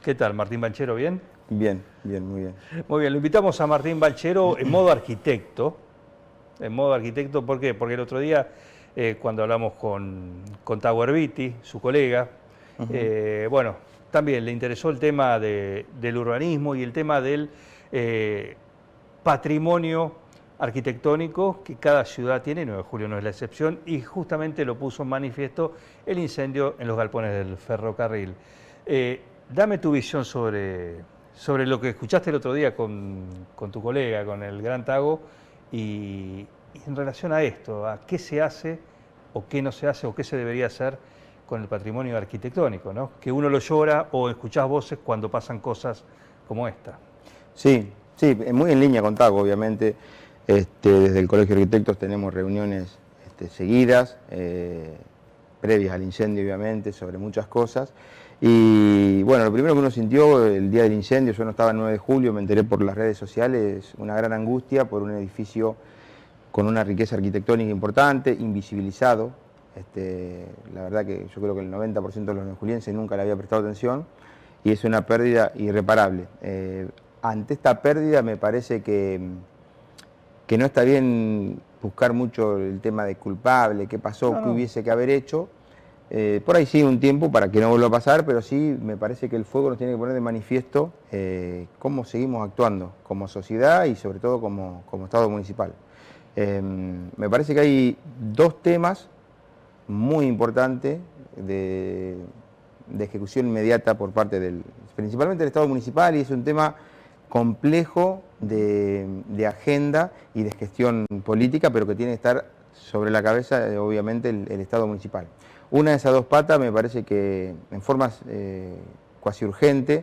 ¿Qué tal, Martín Banchero? ¿Bien? Bien, bien, muy bien. Muy bien, lo invitamos a Martín Banchero en modo arquitecto. En modo arquitecto, ¿por qué? Porque el otro día, cuando hablamos con Tower Beatty, su colega, bueno, también le interesó el tema del urbanismo y el tema del patrimonio arquitectónico que cada ciudad tiene, y 9 de Julio no es la excepción, y justamente lo puso en manifiesto el incendio en los galpones del ferrocarril. Dame tu visión sobre lo que escuchaste el otro día con tu colega, con el gran Tago, y en relación a esto, a qué se hace o qué no se hace o qué se debería hacer con el patrimonio arquitectónico, ¿no? Que uno lo llora o escuchás voces cuando pasan cosas como esta. Sí, sí, muy en línea con Tago, obviamente. Desde el Colegio de Arquitectos tenemos reuniones seguidas, previas al incendio, obviamente, sobre muchas cosas. Y bueno, lo primero que uno sintió el día del incendio, yo no estaba el 9 de julio, me enteré por las redes sociales, una gran angustia por un edificio con una riqueza arquitectónica importante, invisibilizado. La verdad que yo creo que el 90% de los neojulienses nunca le había prestado atención y es una pérdida irreparable. Ante esta pérdida me parece que no está bien buscar mucho el tema de culpable, qué pasó, qué hubiese que haber hecho. Por ahí sí un tiempo para que no vuelva a pasar, pero sí me parece que el fuego nos tiene que poner de manifiesto cómo seguimos actuando como sociedad y sobre todo como Estado municipal. Me parece que hay dos temas muy importantes de ejecución inmediata por parte principalmente del Estado municipal, y es un tema complejo de agenda y de gestión política, pero que tiene que estar sobre la cabeza, obviamente, el Estado municipal. Una de esas dos patas me parece que en forma cuasi urgente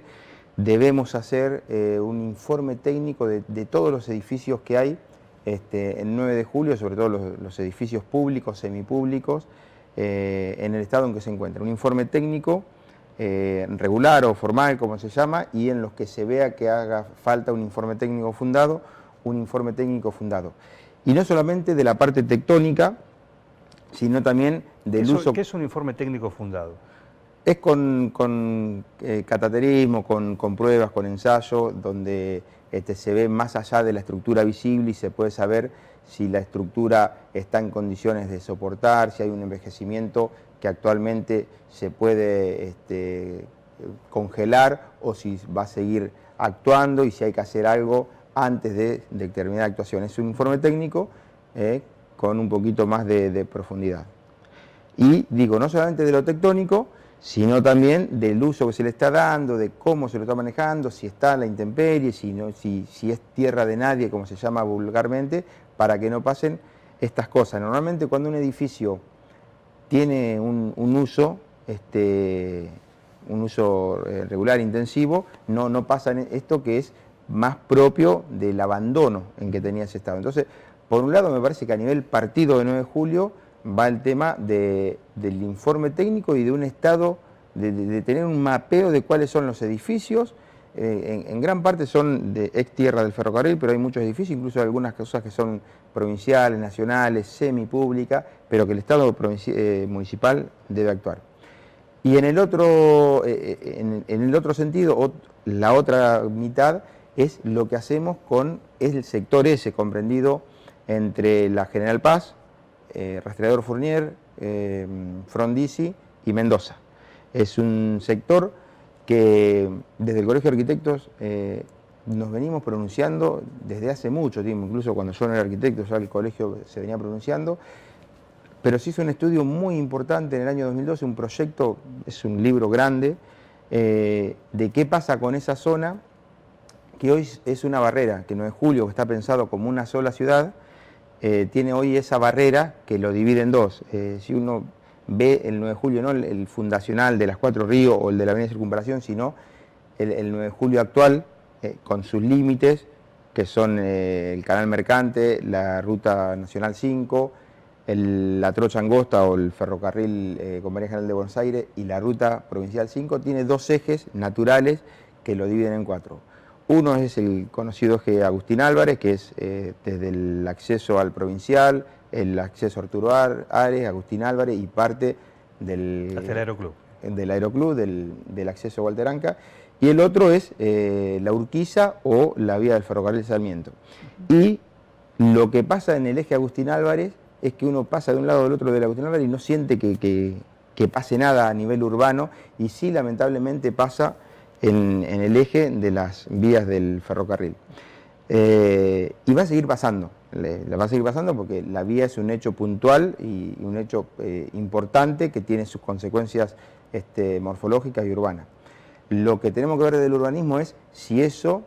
debemos hacer un informe técnico de todos los edificios que hay el 9 de julio, sobre todo los edificios públicos, semipúblicos, en el estado en que se encuentran. Un informe técnico regular o formal, como se llama, y en los que se vea que haga falta un informe técnico fundado, Y no solamente de la parte tectónica, sino también del uso... ¿Qué es un informe técnico fundado? Es con cataterismo, con pruebas, con ensayo, donde se ve más allá de la estructura visible y se puede saber si la estructura está en condiciones de soportar, si hay un envejecimiento que actualmente se puede congelar o si va a seguir actuando y si hay que hacer algo antes de determinada actuación. Es un informe técnico con un poquito más de profundidad. Y digo, no solamente de lo tectónico, sino también del uso que se le está dando, de cómo se lo está manejando, si está a la intemperie, si es tierra de nadie, como se llama vulgarmente, para que no pasen estas cosas. Normalmente cuando un edificio tiene un uso regular, intensivo, no pasa esto que es más propio del abandono en que tenía ese estado. Entonces, por un lado me parece que a nivel partido de 9 de julio, va el tema del informe técnico y de un estado, de tener un mapeo de cuáles son los edificios. En gran parte son de ex tierra del ferrocarril, pero hay muchos edificios, incluso algunas cosas que son provinciales, nacionales, semipúblicas, pero que el Estado municipal debe actuar. Y en el otro sentido, la otra mitad es lo que hacemos con el sector ese comprendido entre la General Paz, Rastreador Fournier, Frondizi y Mendoza. Es un sector que desde el Colegio de Arquitectos nos venimos pronunciando desde hace mucho tiempo, incluso cuando yo no era arquitecto, ya el colegio se venía pronunciando, pero se hizo un estudio muy importante en el año 2012, un proyecto, es un libro grande, de qué pasa con esa zona, que hoy es una barrera, que 9 de Julio, que está pensado como una sola ciudad, tiene hoy esa barrera que lo divide en dos. Si uno ve el 9 de julio, no el fundacional de las Cuatro Ríos o el de la Avenida Circunvalación, sino el 9 de julio actual, con sus límites, que son el Canal Mercante, la Ruta Nacional 5, la Trocha Angosta o el ferrocarril Compañía General de Buenos Aires y la Ruta Provincial 5, tiene dos ejes naturales que lo dividen en cuatro. Uno es el conocido eje Agustín Álvarez, que es desde el acceso al Provincial, el acceso a Arturo Ares, Agustín Álvarez y parte del... Hasta el Aeroclub. del Aeroclub, del acceso a Walter Anka, y el otro es la Urquiza o la vía del ferrocarril Sarmiento. Y lo que pasa en el eje Agustín Álvarez es que uno pasa de un lado al otro del Agustín Álvarez y no siente que pase nada a nivel urbano, y sí lamentablemente pasa en el eje de las vías del ferrocarril. Y va a seguir pasando, va a seguir pasando porque la vía es un hecho puntual y un hecho importante que tiene sus consecuencias morfológicas y urbanas. Lo que tenemos que ver del urbanismo es si eso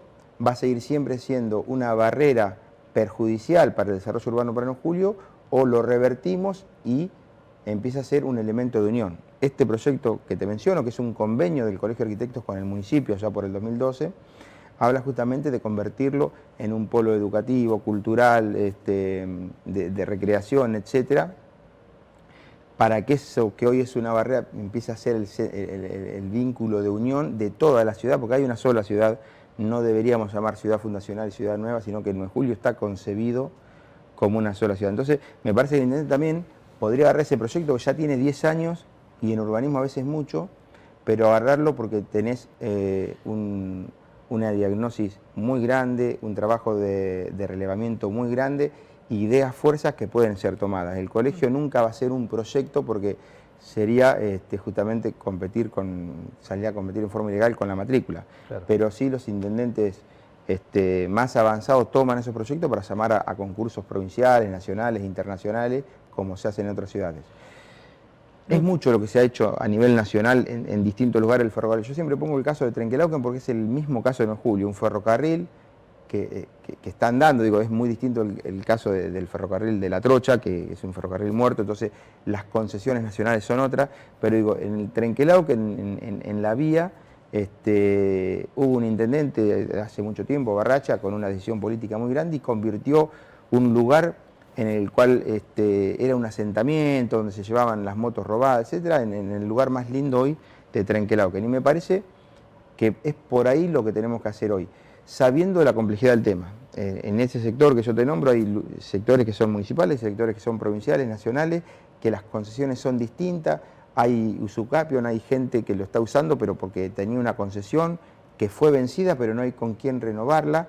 va a seguir siempre siendo una barrera perjudicial para el desarrollo urbano para 9 de julio, o lo revertimos y empieza a ser un elemento de unión. Este proyecto que te menciono, que es un convenio del Colegio de Arquitectos con el municipio ya por el 2012, habla justamente de convertirlo en un polo educativo, cultural, de recreación, etcétera, para que eso que hoy es una barrera empiece a ser el vínculo de unión de toda la ciudad, porque hay una sola ciudad. No deberíamos llamar ciudad fundacional y ciudad nueva, sino que el 9 de julio está concebido como una sola ciudad. Entonces, me parece que el intendente también podría agarrar ese proyecto que ya tiene 10 años, y en urbanismo a veces mucho, pero agarrarlo porque tenés una diagnosis muy grande, un trabajo de relevamiento muy grande, ideas, fuerzas que pueden ser tomadas. El colegio nunca va a ser un proyecto porque sería justamente salir a competir en forma ilegal con la matrícula. Claro. Pero sí los intendentes más avanzados toman esos proyectos para llamar a concursos provinciales, nacionales, internacionales, como se hace en otras ciudades. Es mucho lo que se ha hecho a nivel nacional en distintos lugares del ferrocarril. Yo siempre pongo el caso de Trenquelauquen porque es el mismo caso de 9 de julio, un ferrocarril que está andando. Digo, es muy distinto el caso del ferrocarril de La Trocha, que es un ferrocarril muerto, entonces las concesiones nacionales son otras, pero digo, en el Trenquelauquen, en la vía, hubo un intendente hace mucho tiempo, Barracha, con una decisión política muy grande, y convirtió un lugar en el cual era un asentamiento donde se llevaban las motos robadas, etcétera, en el lugar más lindo hoy de Trenquelauquen. Y me parece que es por ahí lo que tenemos que hacer hoy, sabiendo de la complejidad del tema. En ese sector que yo te nombro hay sectores que son municipales, sectores que son provinciales, nacionales, que las concesiones son distintas, hay usucapión, hay gente que lo está usando pero porque tenía una concesión que fue vencida pero no hay con quién renovarla.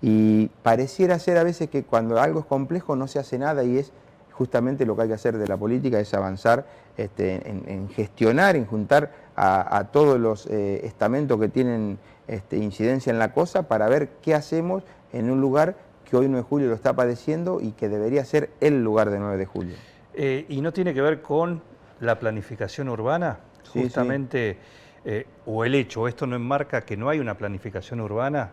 Y pareciera ser a veces que cuando algo es complejo no se hace nada, y es justamente lo que hay que hacer de la política, es avanzar en gestionar, en juntar a todos los estamentos que tienen incidencia en la cosa para ver qué hacemos en un lugar que hoy 9 de julio lo está padeciendo y que debería ser el lugar de 9 de julio. ¿Y no tiene que ver con la planificación urbana? Sí, justamente, sí. O el hecho, esto no enmarca que no hay una planificación urbana,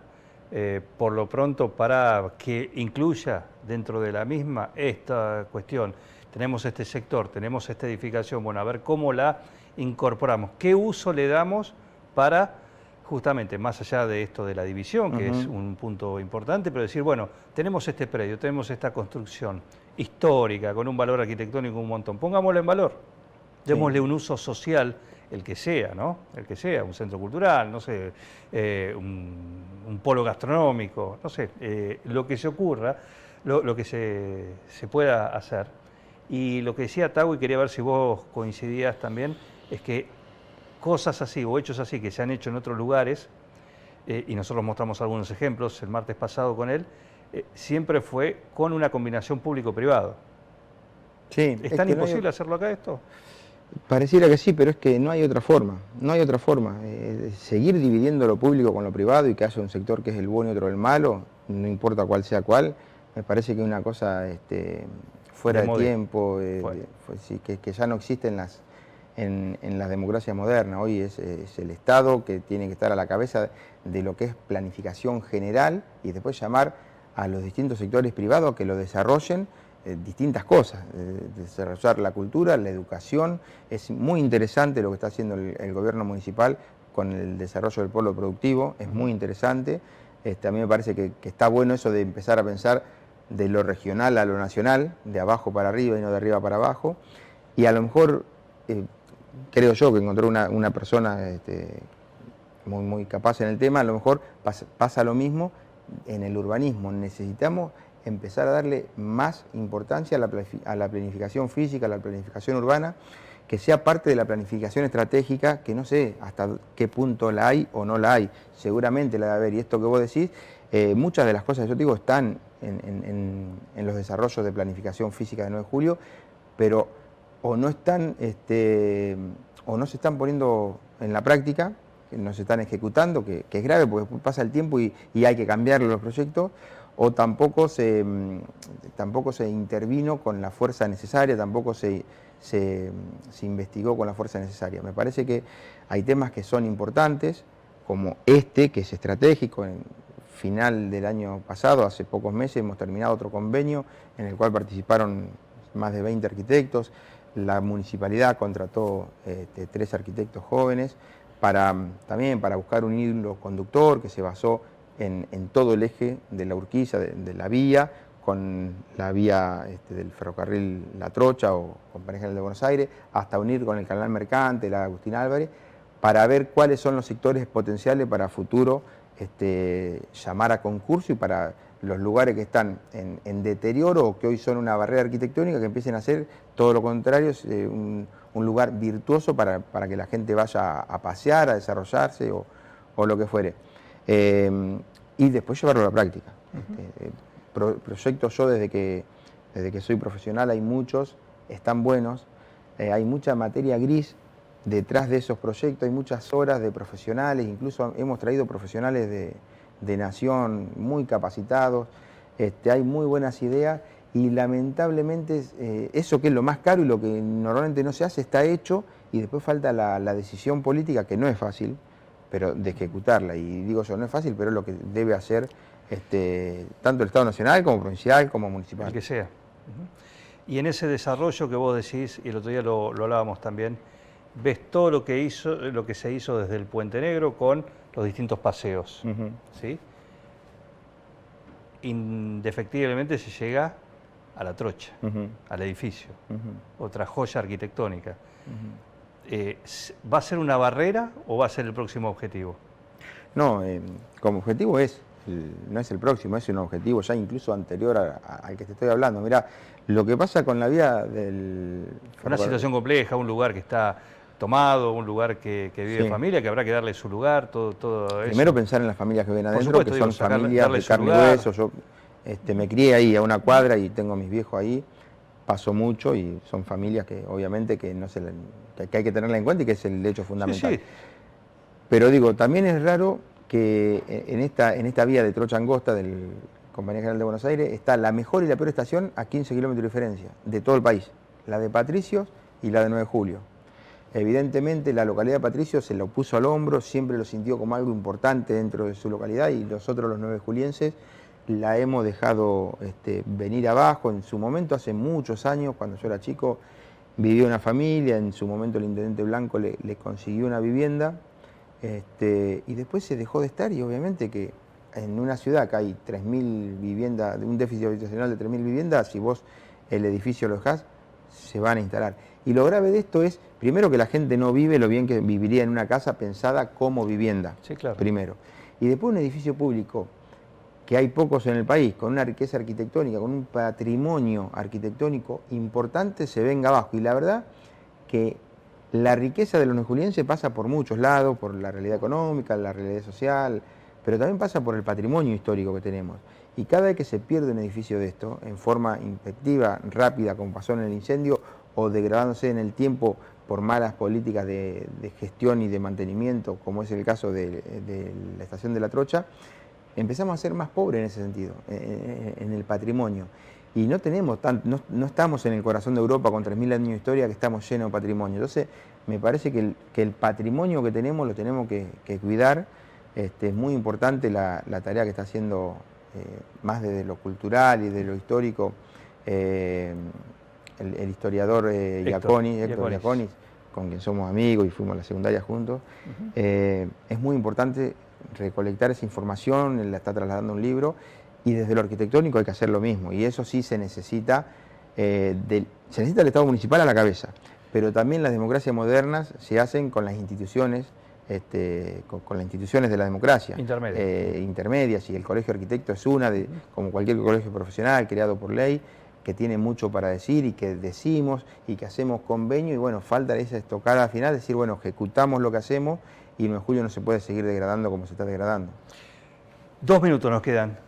por lo pronto, para que incluya dentro de la misma esta cuestión. Tenemos este sector, tenemos esta edificación, bueno, a ver cómo la incorporamos, qué uso le damos para, justamente, más allá de esto de la división, que es un punto importante, pero decir, bueno, tenemos este predio, tenemos esta construcción histórica, con un valor arquitectónico un montón, pongámoslo en valor, démosle un uso social, el que sea, ¿no? El que sea, un centro cultural, no sé, un polo gastronómico, no sé, lo que se ocurra, lo que se pueda hacer. Y lo que decía Tau, y quería ver si vos coincidías también, es que cosas así o hechos así que se han hecho en otros lugares, y nosotros mostramos algunos ejemplos el martes pasado con él, siempre fue con una combinación público-privado. Sí, ¿Es tan imposible hacerlo acá esto? Pareciera que sí, pero es que no hay otra forma, no hay otra forma. Seguir dividiendo lo público con lo privado y que haya un sector que es el bueno y otro el malo, no importa cuál sea cuál, me parece que es una cosa fuera de tiempo, que ya no existe en las democracias modernas. Hoy es el Estado que tiene que estar a la cabeza de lo que es planificación general y después llamar a los distintos sectores privados a que lo desarrollen. Distintas cosas, desarrollar la cultura, la educación. Es muy interesante lo que está haciendo el gobierno municipal con el desarrollo del polo productivo, es muy interesante. A mí me parece que está bueno eso de empezar a pensar de lo regional a lo nacional, de abajo para arriba y no de arriba para abajo, y a lo mejor, creo yo que encontré una persona muy, muy capaz en el tema, a lo mejor pasa lo mismo en el urbanismo. Necesitamos empezar a darle más importancia a la planificación física, a la planificación urbana, que sea parte de la planificación estratégica, que no sé hasta qué punto la hay o no la hay, seguramente la debe haber. Y esto que vos decís, muchas de las cosas que yo te digo están en los desarrollos de planificación física de 9 de julio, pero o no están, o no se están poniendo en la práctica, que no se están ejecutando, que es grave porque después pasa el tiempo y hay que cambiar los proyectos, o tampoco se intervino con la fuerza necesaria, tampoco se investigó con la fuerza necesaria. Me parece que hay temas que son importantes, como este, que es estratégico. En final del año pasado, hace pocos meses, hemos terminado otro convenio en el cual participaron más de 20 arquitectos. La municipalidad contrató 3 arquitectos jóvenes también para buscar un hilo conductor que se basó en todo el eje de la Urquiza, de la vía, con la vía del ferrocarril La Trocha o Compañía General de Buenos Aires, hasta unir con el Canal Mercante, la Agustín Álvarez, para ver cuáles son los sectores potenciales para futuro llamar a concurso y para los lugares que están en deterioro o que hoy son una barrera arquitectónica, que empiecen a ser todo lo contrario, un lugar virtuoso para que la gente vaya a pasear, a desarrollarse o lo que fuere. Y después llevarlo a la práctica. Proyectos yo desde que soy profesional, hay muchos, están buenos, hay mucha materia gris detrás de esos proyectos, hay muchas horas de profesionales, incluso hemos traído profesionales de nación muy capacitados, hay muy buenas ideas y lamentablemente eso que es lo más caro y lo que normalmente no se hace está hecho y después falta la decisión política, que no es fácil, pero de ejecutarla. Y digo yo, no es fácil, pero es lo que debe hacer tanto el Estado Nacional como provincial como municipal. El que sea. Y en ese desarrollo que vos decís, y el otro día lo hablábamos también, ves todo lo que se hizo desde el Puente Negro con los distintos paseos. ¿Sí? Indefectiblemente se llega a La Trocha, al edificio, otra joya arquitectónica. ¿Va a ser una barrera o va a ser el próximo objetivo? No, como objetivo no es el próximo, es un objetivo ya incluso anterior al que te estoy hablando. Mirá, lo que pasa con la vía del... Una situación compleja, un lugar que está tomado, un lugar que vive familia, que habrá que darle su lugar, todo eso. Primero pensar en las familias que ven adentro, supuesto, que son familias de su carne y lugar. hueso. Yo me crié ahí a una cuadra y tengo a mis viejos ahí, paso mucho y son familias que obviamente que hay que tenerla en cuenta y que es el hecho fundamental. Sí. Pero digo, también es raro que en esta vía de Trocha Angosta del Compañía General de Buenos Aires está la mejor y la peor estación a 15 kilómetros de diferencia de todo el país, la de Patricios y la de 9 de Julio. Evidentemente la localidad de Patricios se lo puso al hombro, siempre lo sintió como algo importante dentro de su localidad y nosotros los 9 julienses la hemos dejado venir abajo. En su momento, hace muchos años, cuando yo era chico, vivía una familia, en su momento el intendente Blanco le consiguió una vivienda, y después se dejó de estar y obviamente que en una ciudad que hay 3.000 viviendas, un déficit habitacional de 3.000 viviendas, si vos el edificio lo dejás, se van a instalar. Y lo grave de esto es, primero, que la gente no vive lo bien que viviría en una casa pensada como vivienda, sí, claro. Primero. Y después un edificio público, que hay pocos en el país, con una riqueza arquitectónica, con un patrimonio arquitectónico importante, se venga abajo. Y la verdad que la riqueza de los neojulienses pasa por muchos lados, por la realidad económica, la realidad social, pero también pasa por el patrimonio histórico que tenemos. Y cada vez que se pierde un edificio de esto, en forma inspectiva, rápida, como pasó en el incendio, o degradándose en el tiempo por malas políticas de gestión y de mantenimiento, como es el caso de la estación de La Trocha, empezamos a ser más pobres en ese sentido, en el patrimonio. Y no estamos en el corazón de Europa con 3.000 años de historia que estamos llenos de patrimonio. Entonces, me parece que el patrimonio que tenemos lo tenemos que cuidar. Es muy importante la tarea que está haciendo, más desde lo cultural y de lo histórico, el historiador Héctor Iaconis, con quien somos amigos y fuimos a la secundaria juntos. Es muy importante recolectar esa información, la está trasladando un libro, y desde lo arquitectónico hay que hacer lo mismo, y eso sí se necesita, se necesita el Estado municipal a la cabeza, pero también las democracias modernas se hacen con las instituciones, con las instituciones de la democracia intermedias, y el Colegio de Arquitectos es una, como cualquier colegio profesional creado por ley, que tiene mucho para decir y que decimos y que hacemos convenio y bueno, falta esa estocada final, decir, bueno, ejecutamos lo que hacemos y 9 de julio no se puede seguir degradando como se está degradando. 2 minutos nos quedan,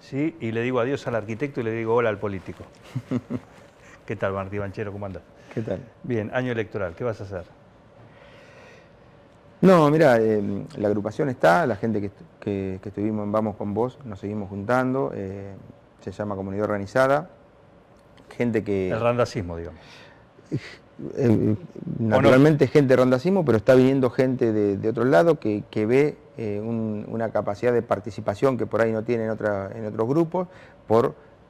¿sí? Y le digo adiós al arquitecto y le digo hola al político. ¿Qué tal, Martí Banchero? ¿Cómo andás? ¿Qué tal? Bien, año electoral, ¿qué vas a hacer? No, mira, la agrupación está, la gente que estuvimos en Vamos con Vos, nos seguimos juntando, se llama Comunidad Organizada, gente que... El randacismo, digamos. Naturalmente gente de rondacismo, pero está viniendo gente de otros lados que ve una capacidad de participación que por ahí no tiene en otros grupos,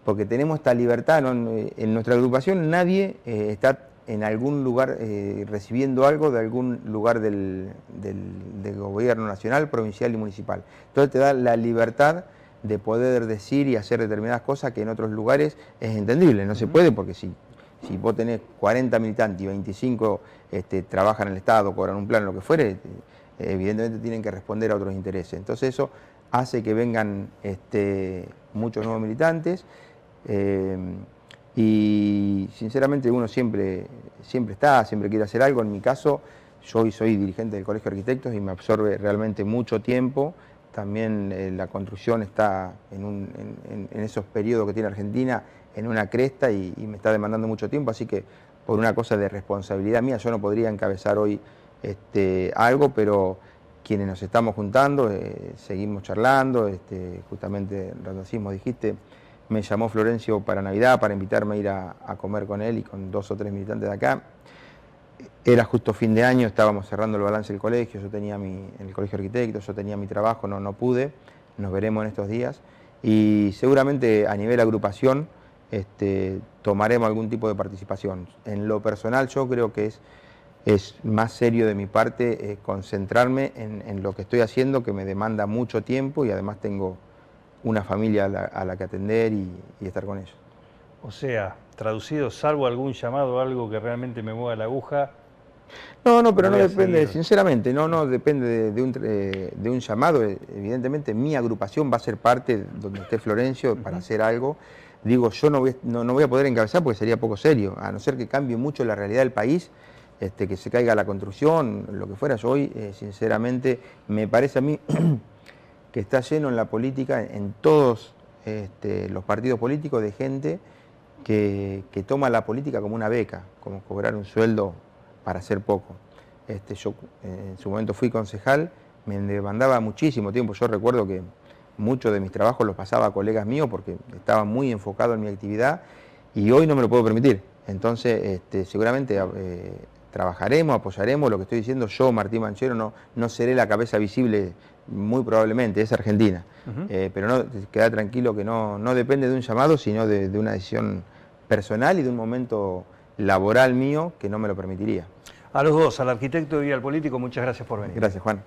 porque tenemos esta libertad, ¿no? En nuestra agrupación nadie está en algún lugar recibiendo algo de algún lugar del gobierno nacional, provincial y municipal. Entonces te da la libertad de poder decir y hacer determinadas cosas que en otros lugares es entendible. No se puede porque si vos tenés 40 militantes y 25 trabajan en el Estado, cobran un plan, lo que fuere, evidentemente tienen que responder a otros intereses. Entonces eso hace que vengan muchos nuevos militantes y sinceramente uno siempre quiere hacer algo. En mi caso, yo hoy soy dirigente del Colegio de Arquitectos y me absorbe realmente mucho tiempo. También la construcción está en esos periodos que tiene Argentina, en una cresta y me está demandando mucho tiempo, así que por una cosa de responsabilidad mía yo no podría encabezar hoy algo, pero quienes nos estamos juntando, seguimos charlando, justamente Randacismo dijiste, me llamó Florencio para Navidad para invitarme a ir a comer con él y con 2 o 3 militantes de acá. Era justo fin de año, estábamos cerrando el balance del colegio, yo tenía en el Colegio de Arquitectos, yo tenía mi trabajo, no pude, nos veremos en estos días y seguramente a nivel agrupación tomaremos algún tipo de participación. En lo personal yo creo que es más serio de mi parte concentrarme en lo que estoy haciendo, que me demanda mucho tiempo y además tengo una familia a la que atender y estar con ellos. O sea, traducido, salvo algún llamado, algo que realmente me mueva la aguja. No, pero no depende, sinceramente, no depende de un llamado. Evidentemente mi agrupación va a ser parte donde esté Florencio para hacer algo. Digo, yo no voy a poder encabezar porque sería poco serio, a no ser que cambie mucho la realidad del país, que se caiga la construcción, lo que fuera. Yo hoy, sinceramente, me parece a mí que está lleno en la política, en todos los partidos políticos, de gente que toma la política como una beca, como cobrar un sueldo para hacer poco. Yo en su momento fui concejal, me demandaba muchísimo tiempo. Yo recuerdo que muchos de mis trabajos los pasaba a colegas míos porque estaba muy enfocado en mi actividad y hoy no me lo puedo permitir. Entonces, seguramente trabajaremos, apoyaremos lo que estoy diciendo. Yo, Martín Banchero, no seré la cabeza visible, muy probablemente, es Argentina. Pero no, queda tranquilo que no depende de un llamado, sino de una decisión personal y de un momento laboral mío que no me lo permitiría. A los dos, al arquitecto y al político, muchas gracias por venir. Gracias, Juan.